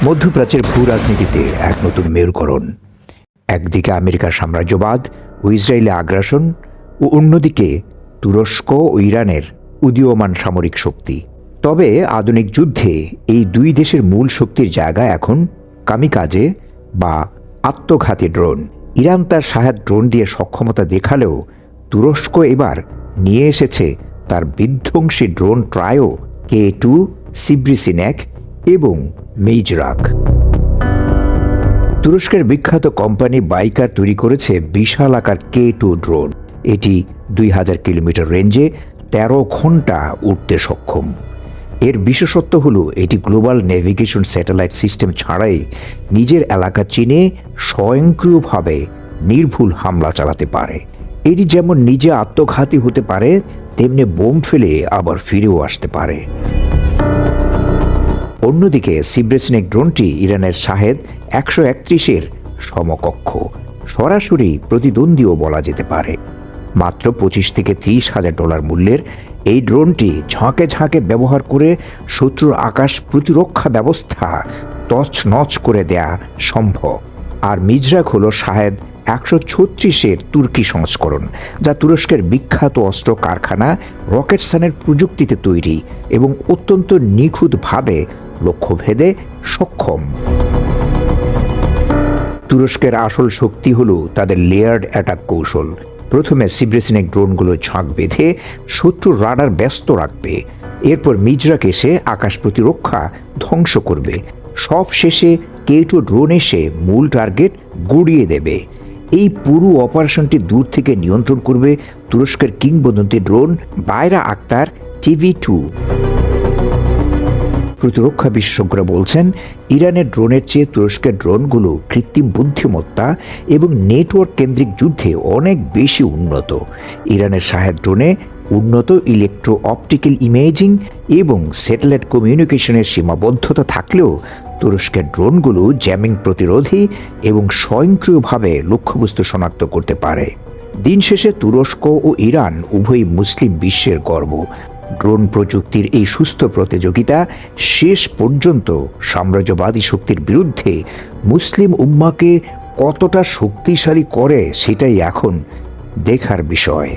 মধ্যপ্রাচ্যের ভূ রাজনীতিতে এক নতুন মেরুকরণ। একদিকে আমেরিকার সাম্রাজ্যবাদ ও ইসরায়েলি আগ্রাসন ও অন্যদিকে তুরস্ক ও ইরানের উদীয়মান সামরিক শক্তি। তবে আধুনিক যুদ্ধে এই দুই দেশের মূল শক্তির জায়গা এখন কামিকাজে বা আত্মঘাতী ড্রোন। ইরান তার শাহেদ ড্রোন দিয়ে সক্ষমতা দেখালেও তুরস্ক এবার নিয়ে এসেছে তার বিধ্বংসী ড্রোন ট্রায়ো K2, সিব্রিসিনেক এবং মেইজরাক। তুরস্কের বিখ্যাত কোম্পানি বাইকার তৈরি করেছে বিশাল আকার K2 ড্রোন। এটি 2000 কিলোমিটার রেঞ্জে 13 ঘন্টা উড়তে সক্ষম। এর বিশেষত্ব হল এটি গ্লোবাল নেভিগেশন স্যাটেলাইট সিস্টেম ছাড়াই নিজের এলাকা চিনে স্বয়ংক্রিয়ভাবে নির্ভুল হামলা চালাতে পারে। এটি যেমন নিজে আত্মঘাতী হতে পারে, তেমনি বোম ফেলে আবার ফিরেও আসতে পারে। অন্যদিকে সিব্রিসিনেক ড্রোনটি ইরানের শাহেদ 131-এর সমকক্ষ, সরাসরি প্রতিদ্বন্দ্বীও বলা যেতে পারে। মাত্র 25 থেকে 30 হাজার ডলার মূল্যের এই ড্রোনটি ঝাঁকে ঝাঁকে ব্যবহার করে শত্রুর আকাশ প্রতিরক্ষা ব্যবস্থা তছনছ করে দেয়া সম্ভব। আর মিজরাক হল শাহেদ 136-এর তুর্কি সংস্করণ, যা তুরস্কের বিখ্যাত অস্ত্র কারখানা রকেটসানের প্রযুক্তিতে তৈরি এবং অত্যন্ত নিখুঁতভাবে লক্ষ্যভেদে সক্ষম। তুরস্কের আসল শক্তি হল তাদের লেয়ার্ড অ্যাটাক কৌশল। প্রথমে সিব্রিসিনেক ড্রোনগুলো ঝাঁক বেঁধে শত্রুর রাডার ব্যস্ত রাখবে, এরপর মিজরাক এসে আকাশ প্রতিরক্ষা ধ্বংস করবে, সব শেষে K2 ড্রোন এসে মূল টার্গেট গুড়িয়ে দেবে। এই পুরো অপারেশনটি দূর থেকে নিয়ন্ত্রণ করবে তুরস্কের কিংবদন্তি ড্রোন বায়রা আক্তার TV2। প্রতিরক্ষা বিশেষজ্ঞরা বলছেন, ইরানের ড্রোনের চেয়ে তুরস্কের ড্রোনগুলো কৃত্রিম বুদ্ধিমত্তা এবং নেটওয়ার্ক কেন্দ্রিক যুদ্ধে অনেক বেশি উন্নত। ইরানের শাহেদ ড্রোনে উন্নত ইলেকট্রো অপটিক্যাল ইমেজিং এবং স্যাটেলাইট কমিউনিকেশনের সীমাবদ্ধতা থাকলেও তুরস্কের ড্রোনগুলো জ্যামিং প্রতিরোধী এবং স্বয়ংক্রিয়ভাবে লক্ষ্যবস্তু শনাক্ত করতে পারে। দিন শেষে তুরস্ক ও ইরান উভয়ই মুসলিম বিশ্বের গর্ব। ড্রোন প্রযুক্তির এই সুস্থ প্রতিযোগিতা শেষ পর্যন্ত সাম্রাজ্যবাদী শক্তির বিরুদ্ধে মুসলিম উম্মাকে কতটা শক্তিশালী করে সেটাই এখন দেখার বিষয়।